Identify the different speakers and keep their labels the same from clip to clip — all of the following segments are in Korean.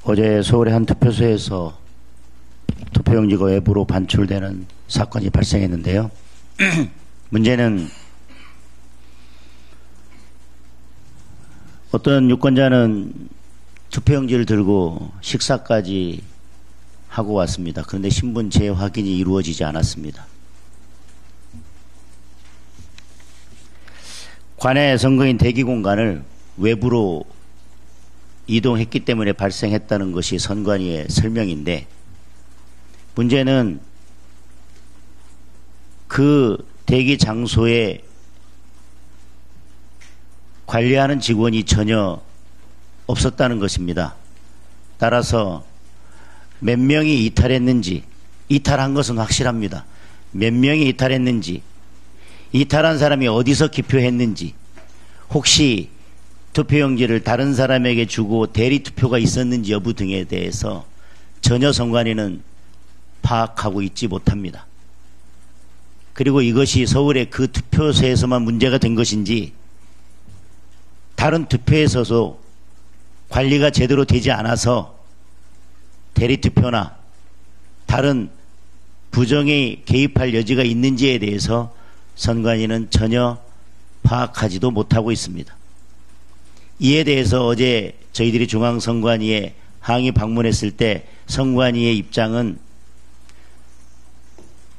Speaker 1: 어제 서울의 한 투표소에서 투표용지가 외부로 반출되는 사건이 발생했는데요. 문제는 어떤 유권자는 투표용지를 들고 식사까지 하고 왔습니다. 그런데 신분 재확인이 이루어지지 않았습니다. 관내 선거인 대기 공간을 외부로 이동했기 때문에 발생했다는 것이 선관위의 설명인데, 문제는 그 대기 장소에 관리하는 직원이 전혀 없었다는 것입니다. 따라서 몇 명이 이탈했는지, 이탈한 것은 확실합니다. 몇 명이 이탈했는지, 이탈한 사람이 어디서 기표했는지, 혹시 투표용지를 다른 사람에게 주고 대리투표가 있었는지 여부 등에 대해서 전혀 선관위는 파악하고 있지 못합니다. 그리고 이것이 서울의 그 투표소에서만 문제가 된 것인지 다른 투표에서도 관리가 제대로 되지 않아서 대리투표나 다른 부정에 개입할 여지가 있는지에 대해서 선관위는 전혀 파악하지도 못하고 있습니다. 이에 대해서 어제 저희들이 중앙선관위에 항의 방문했을 때 선관위의 입장은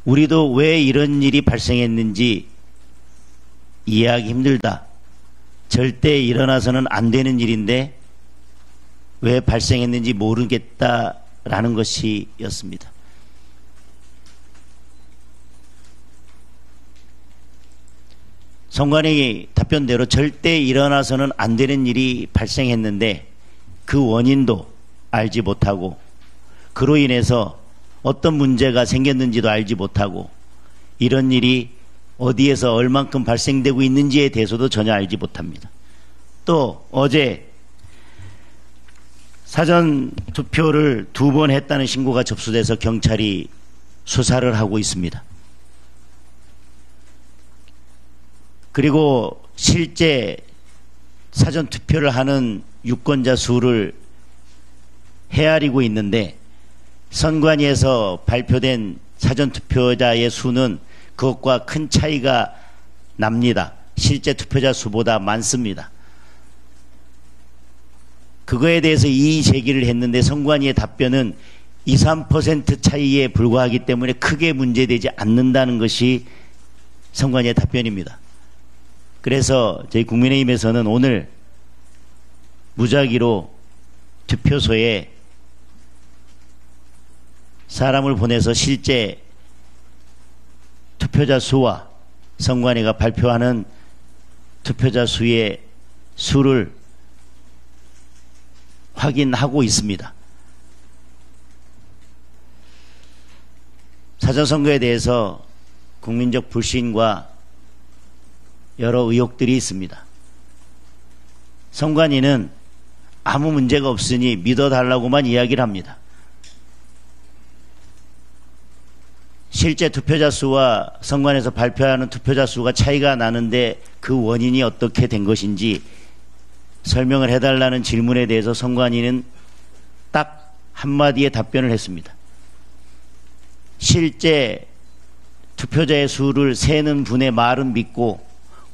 Speaker 1: 우리도 왜 이런 일이 발생했는지 이해하기 힘들다. 절대 일어나서는 안 되는 일인데 왜 발생했는지 모르겠다라는 것이었습니다. 선관위 답변대로 절대 일어나서는 안 되는 일이 발생했는데 그 원인도 알지 못하고, 그로 인해서 어떤 문제가 생겼는지도 알지 못하고, 이런 일이 어디에서 얼만큼 발생되고 있는지에 대해서도 전혀 알지 못합니다. 또 어제 사전 투표를 2번 했다는 신고가 접수돼서 경찰이 수사를 하고 있습니다. 그리고 실제 사전 투표를 하는 유권자 수를 헤아리고 있는데, 선관위에서 발표된 사전 투표자의 수는 그것과 큰 차이가 납니다. 실제 투표자 수보다 많습니다. 그거에 대해서 이의 제기를 했는데 선관위의 답변은 2, 3% 차이에 불과하기 때문에 크게 문제되지 않는다는 것이 선관위의 답변입니다. 그래서 저희 국민의힘에서는 오늘 무작위로 투표소에 사람을 보내서 실제 투표자 수와 선관위가 발표하는 투표자 수의 수를 확인하고 있습니다. 사전선거에 대해서 국민적 불신과 여러 의혹들이 있습니다. 선관위는 아무 문제가 없으니 믿어달라고만 이야기를 합니다. 실제 투표자 수와 선관위에서 발표하는 투표자 수가 차이가 나는데 그 원인이 어떻게 된 것인지 설명을 해달라는 질문에 대해서 선관위는 딱 한마디의 답변을 했습니다. 실제 투표자의 수를 세는 분의 말은 믿고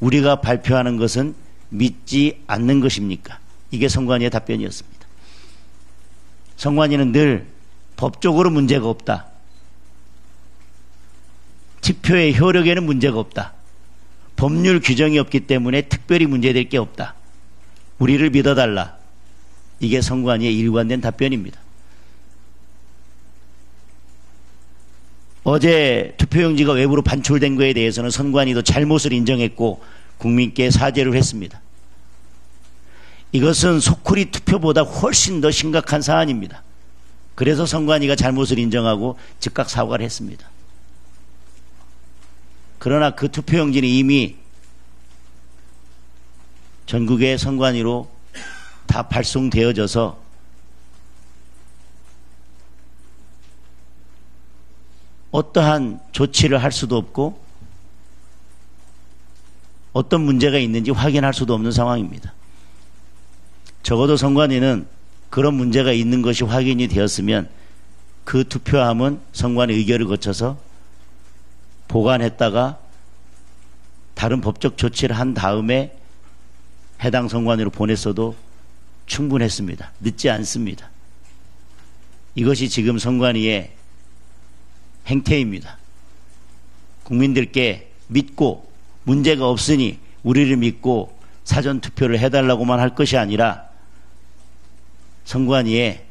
Speaker 1: 우리가 발표하는 것은 믿지 않는 것입니까? 이게 선관위의 답변이었습니다. 선관위는 늘 법적으로 문제가 없다. 투표의 효력에는 문제가 없다. 법률 규정이 없기 때문에 특별히 문제될 게 없다. 우리를 믿어달라. 이게 선관위의 일관된 답변입니다. 어제 투표용지가 외부로 반출된 것에 대해서는 선관위도 잘못을 인정했고 국민께 사죄를 했습니다. 이것은 소쿠리 투표보다 훨씬 더 심각한 사안입니다. 그래서 선관위가 잘못을 인정하고 즉각 사과를 했습니다. 그러나 그 투표용지는 이미 전국의 선관위로 다 발송되어져서 어떠한 조치를 할 수도 없고 어떤 문제가 있는지 확인할 수도 없는 상황입니다. 적어도 선관위는 그런 문제가 있는 것이 확인이 되었으면 그 투표함은 선관위 의결을 거쳐서 보관했다가 다른 법적 조치를 한 다음에 해당 선관위로 보냈어도 충분했습니다. 늦지 않습니다. 이것이 지금 선관위의 행태입니다. 국민들께 믿고 문제가 없으니 우리를 믿고 사전투표를 해달라고만 할 것이 아니라 선관위의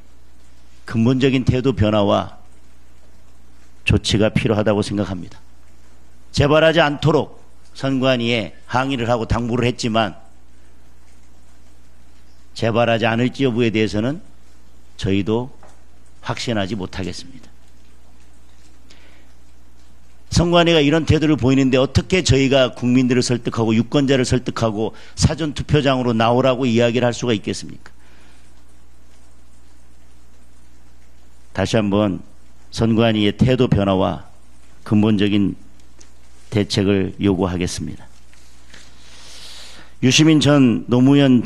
Speaker 1: 근본적인 태도 변화와 조치가 필요하다고 생각합니다. 재발하지 않도록 선관위에 항의를 하고 당부를 했지만 재발하지 않을지 여부에 대해서는 저희도 확신하지 못하겠습니다. 선관위가 이런 태도를 보이는데 어떻게 저희가 국민들을 설득하고 유권자를 설득하고 사전투표장으로 나오라고 이야기를 할 수가 있겠습니까? 다시 한번 선관위의 태도 변화와 근본적인 대책을 요구하겠습니다. 유시민 전 노무현